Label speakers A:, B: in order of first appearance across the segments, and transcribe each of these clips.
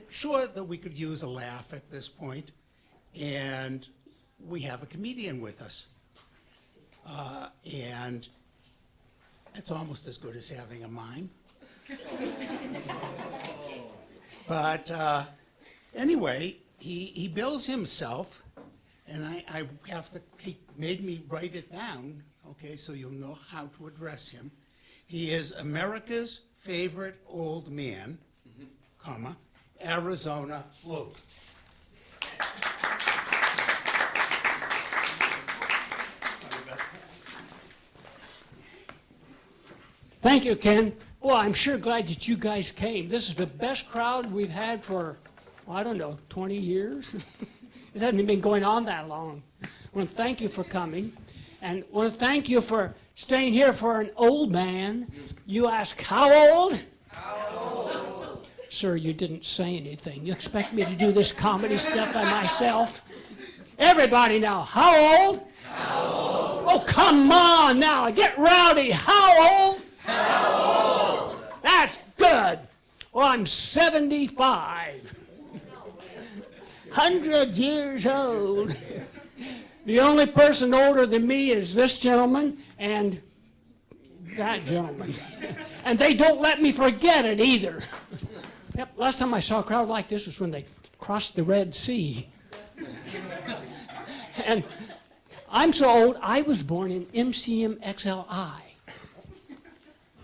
A: Sure that we could use a laugh at this point, and we have a comedian with us. And it's almost as good as having a mime. But anyway, he bills himself, and I have to, he made me write it down, okay, so you'll know how to address him. He is America's favorite old man, comma, Arizona Lou.
B: Thank you, Ken. Well, I'm sure glad that you guys came. This is the best crowd we've had for, well, I don't know, 20 years? It hasn't been going on that long. I want to thank you for coming, and I want to thank you for staying here for an old man. You ask, how old? How old? Sir, you didn't say anything. You expect me to do this comedy stuff by myself? Everybody now, how old? How old? Oh, come on now, get rowdy. How old? How old? That's good. Well, I'm 75. 100 years old. The only person older than me is this gentleman and that gentleman. And they don't let me forget it either. Yep, last time I saw a crowd like this was when they crossed the Red Sea. And I'm so old, I was born in MCM XLI.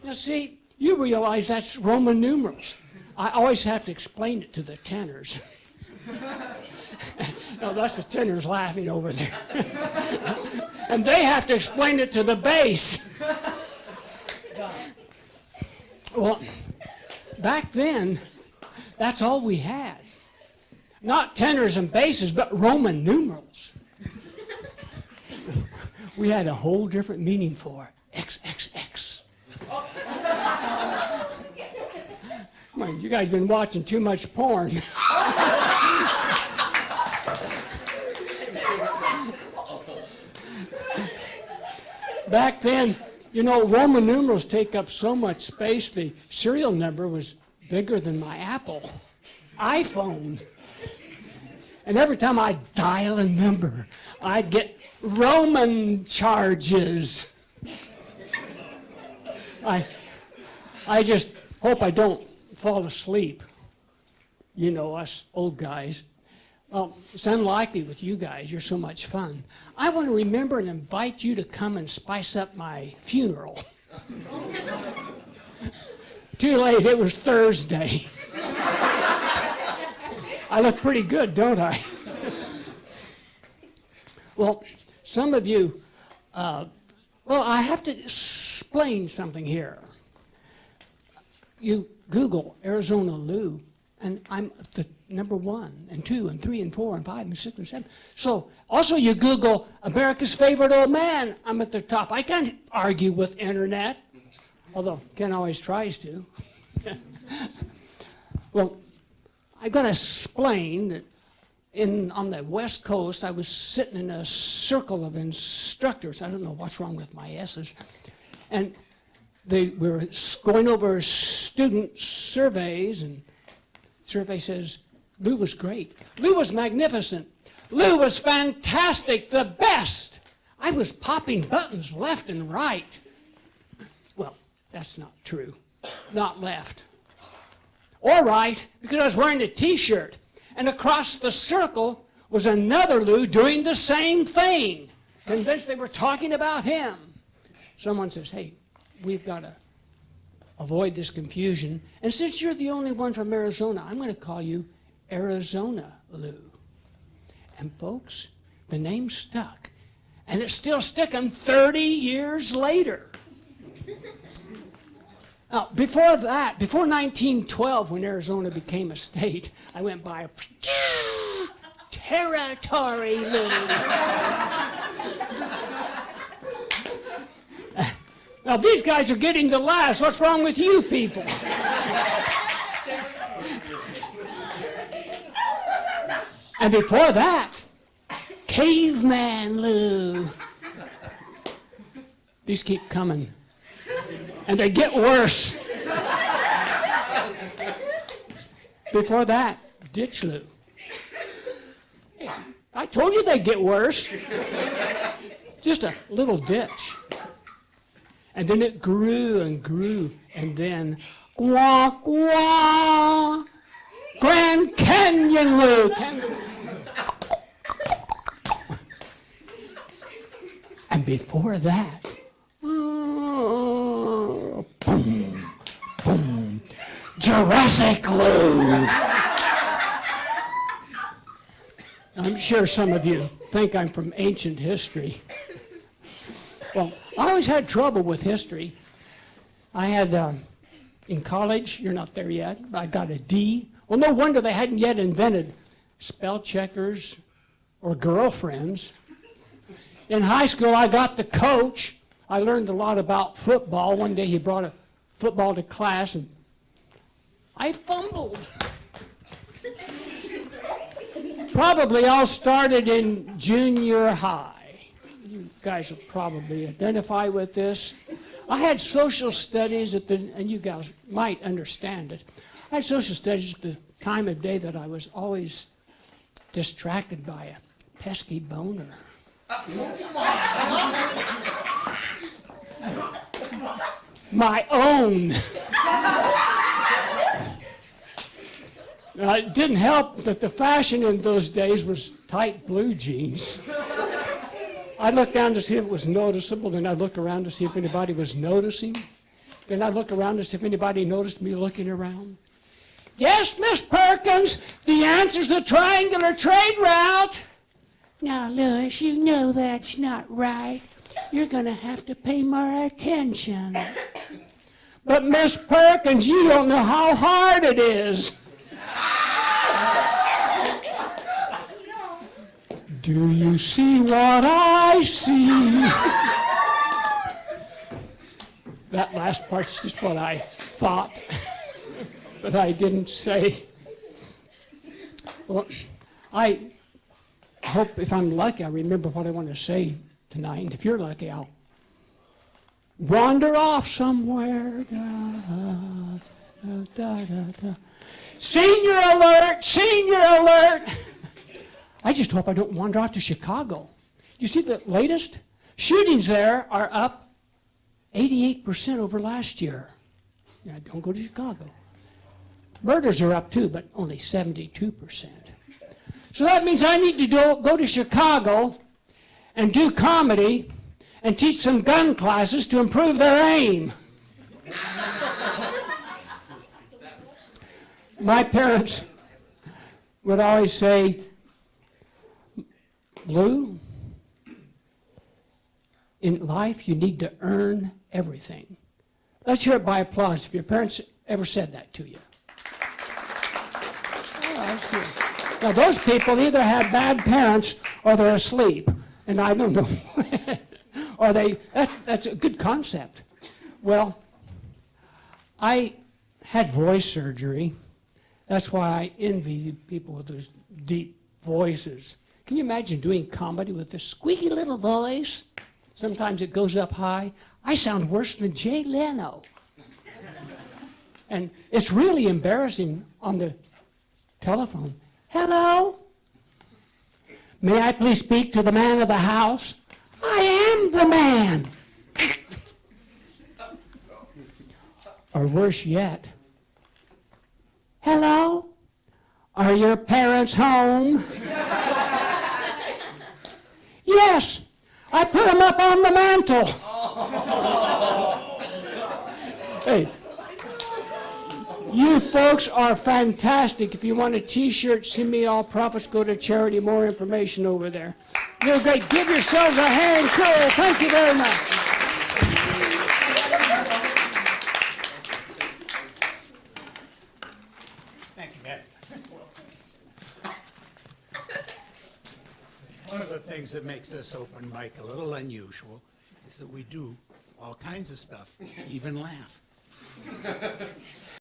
B: Now see, you realize that's Roman numerals. I always have to explain it to the tenors. No, that's the tenors laughing over there. And they have to explain it to the bass. Well, back then, that's all we had. Not tenors and basses, but Roman numerals. We had a whole different meaning for XXX. Come on, you guys been watching too much porn. Back then, you know, Roman numerals take up so much space, the serial number was bigger than my Apple iPhone. And every time I'd dial a number, I'd get Roman charges. I just hope I don't fall asleep. You know, us old guys. Well, it's unlikely with you guys. You're so much fun. I want to remember and invite you to come and spice up my funeral. Too late, it was Thursday. I look pretty good, don't I? Well, some of you, well, I have to explain something here. You Google Arizona Lou, and I'm the number 1 and 2 and 3 and 4 and 5 and 6 and 7. So also you Google America's favorite old man, I'm at the top. I can't argue with internet, although Ken always tries to. Well, I've got to explain that on the West Coast, I was sitting in a circle of instructors. I don't know what's wrong with my S's. And they were going over student surveys, and survey says, Lou was great. Lou was magnificent. Lou was fantastic, the best. I was popping buttons left and right. Well, that's not true. Not left. Or right, because I was wearing a t-shirt. And across the circle was another Lou doing the same thing. Convinced they were talking about him. Someone says, hey, we've got to avoid this confusion. And since you're the only one from Arizona, I'm going to call you Arizona Lou. And folks, the name stuck. And it's still sticking 30 years later. Now, before that, before 1912, when Arizona became a state, I went by Territory Lou. Now, these guys are getting the laughs. What's wrong with you people? And before that, Caveman Lou. These keep coming. And they get worse. Before that, ditchlu. Hey, I told you they'd get worse. Just a little ditch. And then it grew and grew, and then quack, quack, Grand Canyon Lou. And before that, boom, boom, Jurassic Lou. I'm sure some of you think I'm from ancient history. Well, I always had trouble with history. I had, in college, you're not there yet, I got a D. Well, no wonder they hadn't yet invented spell checkers or girlfriends. In high school, I got the coach. I learned a lot about football. One day he brought a football to class, and I fumbled. Probably all started in junior high. You guys will probably identify with this. I had social studies and you guys might understand it. I had social studies at the time of day that I was always distracted by a pesky boner. My own. Now, it didn't help that the fashion in those days was tight blue jeans. I'd look down to see if it was noticeable, then I'd look around to see if anybody was noticing. Then I'd look around to see if anybody noticed me looking around. Yes, Miss Perkins, the answer's the triangular trade route. Now, Louis, you know that's not right. You're going to have to pay more attention. But, Miss Perkins, you don't know how hard it is. Do you see what I see? That last part's just what I thought, but I didn't say. Well, I hope if I'm lucky, I remember what I want to say tonight. And if you're lucky, I'll wander off somewhere. Senior alert! Senior alert! I just hope I don't wander off to Chicago. You see the latest? Shootings there are up 88% over last year. Yeah, don't go to Chicago. Murders are up too, but only 72%. So that means I need to go to Chicago and do comedy and teach some gun classes to improve their aim. My parents would always say, Lou, in life you need to earn everything. Let's hear it by applause if your parents ever said that to you. Oh, now those people either have bad parents or they're asleep, and I don't know. Or that's a good concept. Well, I had voice surgery. That's why I envy people with those deep voices. Can you imagine doing comedy with this squeaky little voice? Sometimes it goes up high. I sound worse than Jay Leno. And it's really embarrassing on the telephone. Hello? May I please speak to the man of the house? I am the man. Or worse yet, hello? Are your parents home? Yes, I put them up on the mantle. Hey, you folks are fantastic. If you want a t-shirt, send me. All profits go to charity. More information over there. You're great. Give yourselves a hand. Cool. Thank you very much.
A: Thank you, Matt. One of the things that makes this open mic a little unusual is that we do all kinds of stuff, even laugh.